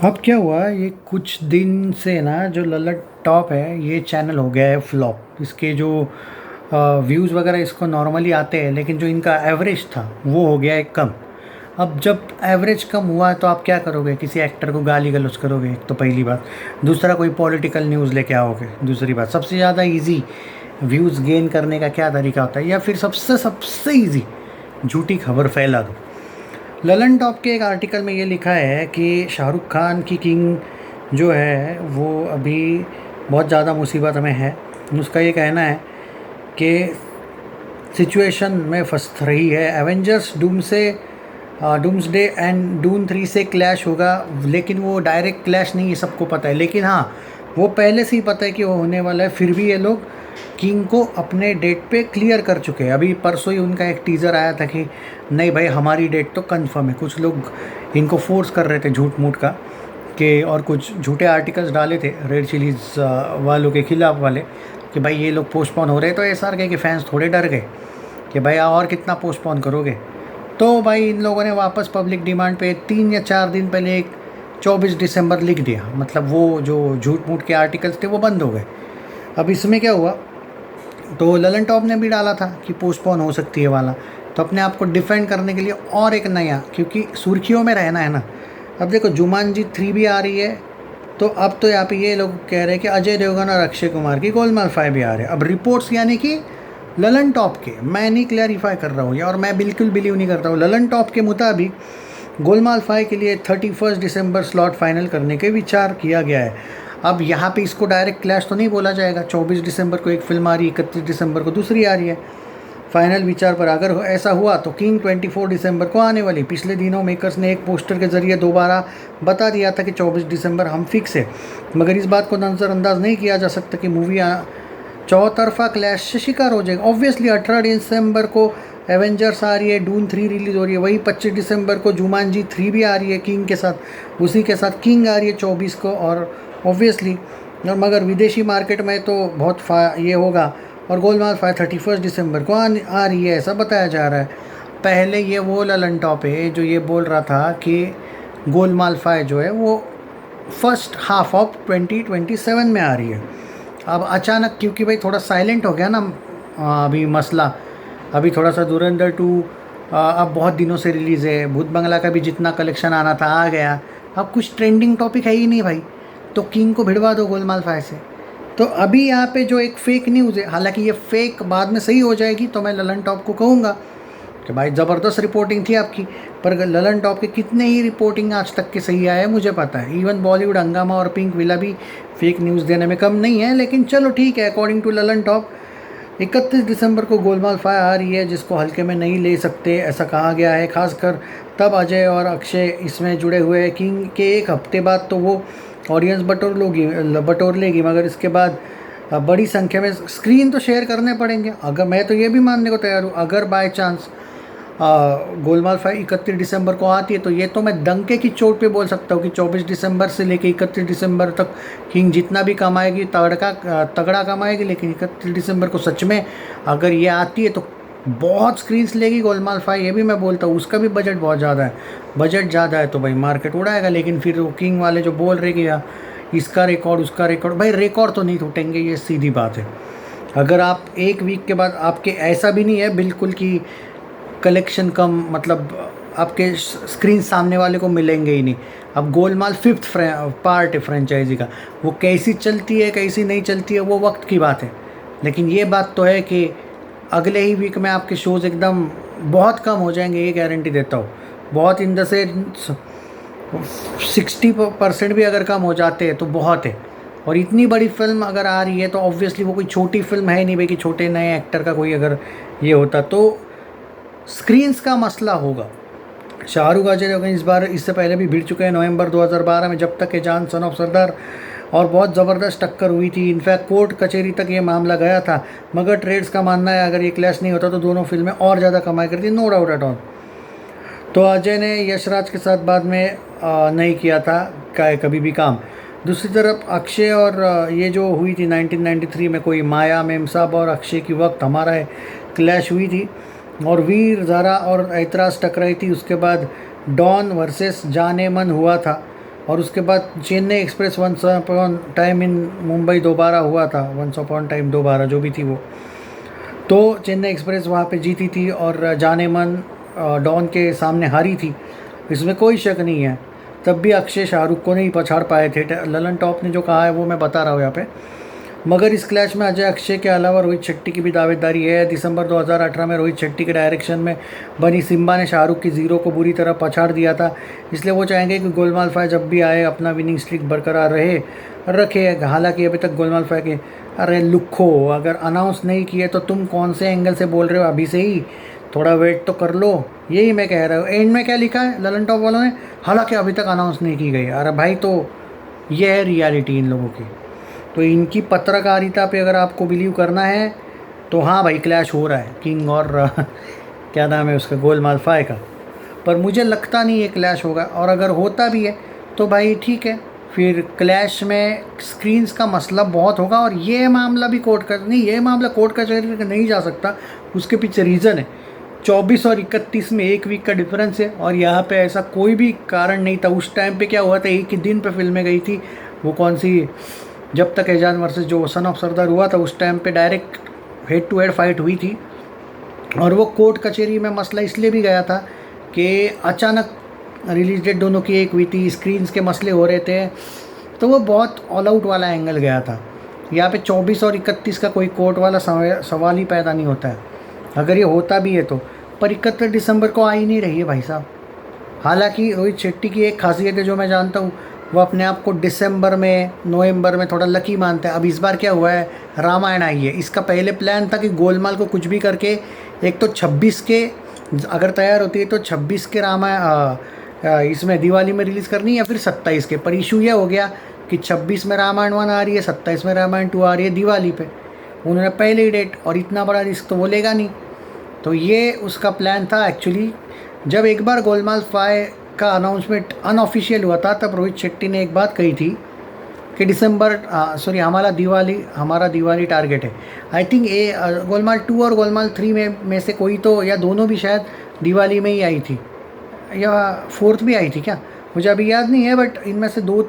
अब क्या हुआ ये कुछ दिन से ना जो लल्लत टॉप है ये चैनल हो गया है फ्लॉप। इसके जो व्यूज़ वगैरह इसको नॉर्मली आते हैं, लेकिन जो इनका एवरेज था वो हो गया है कम। अब जब एवरेज कम हुआ तो आप क्या करोगे? किसी एक्टर को गाली गलौज करोगे, एक तो पहली बात। दूसरा कोई पॉलिटिकल न्यूज़ लेके आओगे। दूसरी बात, सबसे ज़्यादा इजी व्यूज़ गेन करने का क्या तरीका होता है? या फिर सबसे सबसे इजी, झूठी खबर फैला दो। ललन टॉप के एक आर्टिकल में ये लिखा है कि शाहरुख खान की किंग जो है वो अभी बहुत ज़्यादा मुसीबत में है। उसका ये कहना है कि सिचुएशन में फंस रही है। एवेंजर्स डूम्सडे एंड डून 3 से क्लैश होगा, लेकिन वो डायरेक्ट क्लैश नहीं, ये सबको पता है। लेकिन हाँ, वो पहले से ही पता है कि वो होने वाला है। फिर भी ये लोग किंग को अपने डेट पे क्लियर कर चुके हैं। अभी परसों ही उनका एक टीज़र आया था कि नहीं भाई हमारी डेट तो कंफर्म है। कुछ लोग इनको फोर्स कर रहे थे झूठ मूठ का कि, और कुछ झूठे आर्टिकल्स डाले थे रेड चिलीज़ वालों के खिलाफ वाले कि भाई ये लोग पोस्टपोन हो रहे हैं। तो SRK के फैंस थोड़े डर गए कि भाई और कितना पोस्टपोन करोगे। तो भाई इन लोगों ने वापस पब्लिक डिमांड पे 3 या 4 दिन पहले एक 24 दिसंबर लिख दिया। मतलब वो जो झूठ मूठ के आर्टिकल्स थे वो बंद हो गए। अब इसमें क्या हुआ, तो ललन टॉप ने भी डाला था कि पोस्टपोन हो सकती है वाला। तो अपने आप को डिफेंड करने के लिए और एक नया, क्योंकि सुर्खियों में रहना है ना। अब देखो जुमानजी 3 भी आ रही है, तो अब तो यहाँ पे ये लोग कह रहे हैं कि अजय देवगन और अक्षय कुमार की गोलमाल 5 भी आ रहे हैं। अब रिपोर्ट्स यानी कि ललन टॉप के, मैं नहीं क्लैरिफाई कर रहा हूँ और मैं बिल्कुल बिलीव नहीं करता हूँ, ललन टॉप के मुताबिक गोलमाल 5 के लिए 31 दिसंबर स्लॉट फाइनल करने के विचार किया गया है। अब यहाँ पे इसको डायरेक्ट क्लैश तो नहीं बोला जाएगा। 24 दिसंबर को एक फिल्म आ रही है, 31 दिसंबर को दूसरी आ रही है। फाइनल विचार पर अगर ऐसा हुआ तो किंग 24 दिसंबर को आने वाली। पिछले दिनों मेकर्स ने एक पोस्टर के जरिए दोबारा बता दिया था कि 24 दिसंबर हम फिक्स है, मगर इस बात को नज़रअंदाज नहीं किया जा सकता कि मूवी चौतरफा क्लैश से शिकार हो जाएगा। ऑब्वियसली 18 दिसंबर को एवेंजर्स आ रही है, डून 3 रिलीज़ हो रही है। वही 25 दिसंबर को जुमानजी 3 भी आ रही है किंग के साथ, उसी के साथ किंग आ रही है 24 को। और ऑब्वियसली और मगर विदेशी मार्केट में तो बहुत ये होगा। और गोलमाल 5 31 दिसंबर को आ रही है, ऐसा बताया जा रहा है। पहले ये वो ललन टॉप है जो ये बोल रहा था कि गोलमाल 5 जो है वो फर्स्ट हाफ ऑफ 2027 में आ रही है। अब अचानक, क्योंकि भाई थोड़ा साइलेंट हो गया ना अभी मसला। अभी थोड़ा सा धुरंधर 2 अब बहुत दिनों से रिलीज़ है। भूत बंगला का भी जितना कलेक्शन आना था आ गया। अब कुछ ट्रेंडिंग टॉपिक है ही नहीं भाई, तो किंग को भिड़वा दो गोलमाल 5 से। तो अभी यहाँ पे जो एक फ़ेक न्यूज़ है, हालांकि ये फ़ेक बाद में सही हो जाएगी, तो मैं ललन टॉप को कहूँगा कि भाई ज़बरदस्त रिपोर्टिंग थी आपकी। पर ललन टॉप के कितने ही रिपोर्टिंग आज तक के सही आए मुझे पता है। इवन बॉलीवुड हंगामा और पिंक विला भी फेक न्यूज़ देने में कम नहीं है। लेकिन चलो ठीक है, अकॉर्डिंग टू ललन टॉप 31 दिसंबर को गोलमाल 5 आ रही है, जिसको हल्के में नहीं ले सकते, ऐसा कहा गया है। खासकर तब अजय और अक्षय इसमें जुड़े हुए हैं। किंग के एक हफ्ते बाद तो वो ऑडियंस बटोर लेगी, मगर इसके बाद बड़ी संख्या में स्क्रीन तो शेयर करने पड़ेंगे। अगर मैं तो ये भी मानने को तैयार हूँ, अगर बाय चांस गोलमाल 5 31 दिसंबर को आती है, तो ये तो मैं डंके की चोट पे बोल सकता हूँ कि 24 दिसंबर से लेकर 31 दिसंबर तक किंग जितना भी कमाएगी तगड़ा कमाएगी। लेकिन 31 दिसंबर को सच में अगर ये आती है तो बहुत स्क्रीन्स लेगी गोलमाल 5, ये भी मैं बोलता हूँ। उसका भी बजट बहुत ज़्यादा है। बजट ज़्यादा है तो भाई मार्केट उड़ाएगा। लेकिन फिर वो किंग वाले जो बोल रहे कि यार इसका रिकॉर्ड उसका रिकॉर्ड, भाई रिकॉर्ड तो नहीं टूटेंगे, ये सीधी बात है। अगर आप एक वीक के बाद आपके, ऐसा भी नहीं है बिल्कुल कि कलेक्शन कम, मतलब आपके स्क्रीन सामने वाले को मिलेंगे ही नहीं। अब गोलमाल 5th पार्ट है फ्रेंचाइजी का, वो कैसी चलती है कैसी नहीं चलती है वो वक्त की बात है। लेकिन ये बात तो है कि अगले ही वीक में आपके शोज़ एकदम बहुत कम हो जाएंगे, ये गारंटी देता हूँ। बहुत इन द से 60% भी अगर कम हो जाते हैं तो बहुत है। और इतनी बड़ी फिल्म अगर आ रही है तो ऑब्वियसली वो कोई छोटी फिल्म है नहीं भाई कि छोटे नए एक्टर का कोई अगर ये होता तो स्क्रीन्स का मसला होगा। शाहरुख अजय देवगन इस बार इससे पहले भी भिड़ चुके हैं। नवंबर 2012 में जब तक है जान, सन ऑफ सरदार, और बहुत ज़बरदस्त टक्कर हुई थी। इनफैक्ट कोर्ट कचहरी तक ये मामला गया था। मगर ट्रेड्स का मानना है अगर ये क्लैश नहीं होता तो दोनों फिल्में और ज़्यादा कमाई करती, नो डाउट एट ऑल। तो अजय ने यशराज के साथ बाद में नहीं किया था कभी भी काम। दूसरी तरफ अक्षय और ये जो हुई थी 1993 में, कोई माया मेम साहब और अक्षय की वक्त हमारा है क्लैश हुई थी, और वीर ज़ारा और ऐतराज़ टकराई थी। उसके बाद डॉन वर्सेस जाने मन हुआ था। और उसके बाद Chennai express once upon time in Mumbai दोबारा हुआ था, वंस अपॉन टाइम दोबारा जो भी थी वो, तो चेन्नई एक्सप्रेस वहाँ पे जीती थी और जाने मन डॉन के सामने हारी थी, इसमें कोई शक नहीं है। तब भी अक्षय शाहरुख को नहीं पछाड़ पाए थे। ललन टॉप ने जो कहा है वो मैं बता रहा हूँ यहाँ पे। मगर इस क्लैश में अजय अक्षय के अलावा रोहित शेट्टी की भी दावेदारी है। दिसंबर 2018 में रोहित शेट्टी के डायरेक्शन में बनी सिम्बा ने शाहरुख की ज़ीरो को बुरी तरह पछाड़ दिया था, इसलिए वो चाहेंगे कि गोलमाल फाइव जब भी आए अपना विनिंग स्ट्रीक बरकरार रखे। हालांकि अभी तक गोलमाल फाइव के, अरे लुखो, अगर अनाउंस नहीं किए तो तुम कौन से एंगल से बोल रहे हो अभी से ही, थोड़ा वेट तो कर लो, यही मैं कह रहा हूँ। एंड में क्या लिखा है ललन टॉप वालों ने, हालांकि अभी तक अनाउंस नहीं की गई। अरे भाई, तो ये है रियलिटी इन लोगों की। तो इनकी पत्रकारिता पे अगर आपको बिलीव करना है तो हाँ भाई, क्लैश हो रहा है किंग और क्या नाम है उसका, गोलमाल फाइव का। पर मुझे लगता नहीं ये क्लैश होगा, और अगर होता भी है तो भाई ठीक है, फिर क्लैश में स्क्रीन्स का मसला बहुत होगा। और ये मामला भी कोर्ट का नहीं, ये मामला कोर्ट कचहरी नहीं जा सकता, उसके पीछे रीज़न है। 24 और 31 में 1 वीक का डिफरेंस है, और यहाँ पे ऐसा कोई भी कारण नहीं था। उस टाइम पे क्या हुआ था, एक ही दिन पे फिल्में गई थी, वो कौन सी, जब तक एजाज वर्सेस जो सन ऑफ सरदार हुआ था, उस टाइम पे direct head to head fight हुई थी। और वो कोर्ट कचहरी में मसला इसलिए भी गया था कि अचानक रिलीज डेट दोनों की एक हुई थी, स्क्रीन्स के मसले हो रहे थे, तो वो बहुत ऑल आउट वाला एंगल गया था। यहाँ पे 24 और 31 का कोई कोर्ट वाला सवाल ही पैदा नहीं होता है, अगर ये होता भी है तो। पर 31 दिसंबर को आ ही नहीं रही है भाई साहब। हालांकि रोहित शेट्टी की एक खासियत है जो मैं जानता हूँ, वो अपने आप को दिसंबर में, नवंबर में थोड़ा लकी मानता है। अब इस बार क्या हुआ है, रामायण आई है। इसका पहले प्लान था कि गोलमाल को कुछ भी करके एक तो 26 के अगर तैयार होती है तो 26 के रामायण इसमें दिवाली में रिलीज़ करनी, या फिर 27 के। पर इशू यह हो गया कि 26 में रामायण 1 आ रही है, 27 में रामायण 2 आ रही है दिवाली पे। उन्होंने पहले ही डेट, और इतना बड़ा रिस्क तो वो लेगा नहीं, तो ये उसका प्लान था एक्चुअली। जब एक बार गोलमाल 5 का अनाउंसमेंट अनऑफिशियल हुआ था, तब रोहित शेट्टी ने एक बात कही थी कि दिसंबर हमारा दिवाली टारगेट है। आई थिंक गोलमाल 2 और गोलमाल 3 में से कोई तो, या दोनों भी शायद दिवाली में ही आई थी, या 4th भी आई थी क्या, मुझे अभी याद नहीं है। बट इनमें से 2,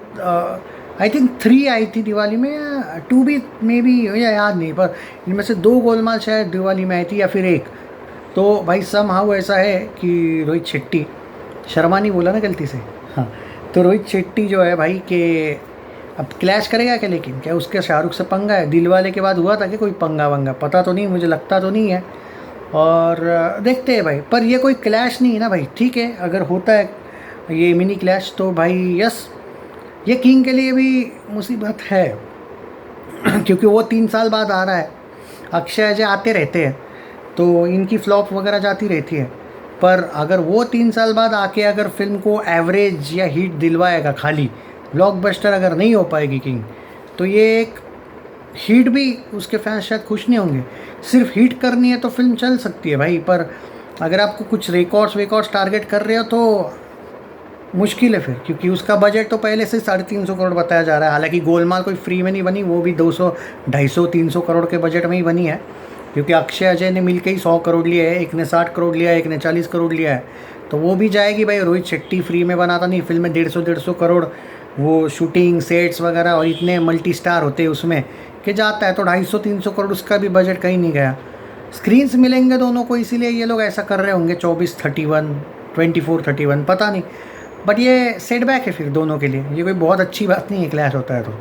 आई थिंक 3 आई थी दिवाली में, या 2 भी मे बी, या याद नहीं, पर इनमें से 2 गोलमाल शायद दिवाली में आई थी, या फिर 1। तो भाई समहाउ ऐसा है कि रोहित शेट्टी, शर्मा नहीं बोला ना गलती से, हाँ, तो रोहित शेट्टी जो है भाई के अब क्लैश करेगा क्या, लेकिन क्या उसके शाहरुख से पंगा है? दिलवाले के बाद हुआ था कि कोई पंगा वंगा, पता तो नहीं, मुझे लगता तो नहीं है। और देखते हैं भाई, पर ये कोई क्लैश नहीं है ना भाई, ठीक है, अगर होता है ये मिनी क्लैश तो भाई यस, ये किंग के लिए भी मुसीबत है क्योंकि वो 3 साल बाद आ रहा है। अक्षय अजय आते रहते हैं तो इनकी फ्लॉप वगैरह जाती रहती है, पर अगर वो 3 साल बाद आके अगर फिल्म को एवरेज या हिट दिलवाएगा, खाली ब्लॉकबस्टर अगर नहीं हो पाएगी किंग, तो ये एक हिट भी उसके फैंस शायद खुश नहीं होंगे। सिर्फ हिट करनी है तो फिल्म चल सकती है भाई, पर अगर आपको कुछ रिकॉर्ड्स टारगेट कर रहे हो तो मुश्किल है फिर, क्योंकि उसका बजट तो पहले से 350 करोड़ बताया जा रहा है। हालांकि गोलमाल कोई फ्री में नहीं बनी, वो भी 200, 250, 300 करोड़ के बजट में ही बनी है, क्योंकि अक्षय अजय ने मिलकर ही 100 करोड़ लिया है, एक ने 60 करोड़ लिया है, एक ने 40 करोड़ लिया है, तो वो भी जाएगी भाई। रोहित शेट्टी फ्री में बनाता नहीं, फिल्म में 150 करोड़ वो शूटिंग सेट्स वगैरह, और इतने मल्टी स्टार होते हैं उसमें कि जाता है, तो 250-300 करोड़ उसका भी बजट कहीं नहीं गया। स्क्रीन्स मिलेंगे दोनों को, इसीलिए ये लोग ऐसा कर रहे होंगे, 24-31, 24-31, पता नहीं। बट ये सेटबैक है फिर दोनों के लिए, ये कोई बहुत अच्छी बात नहीं है क्लैश होता है तो।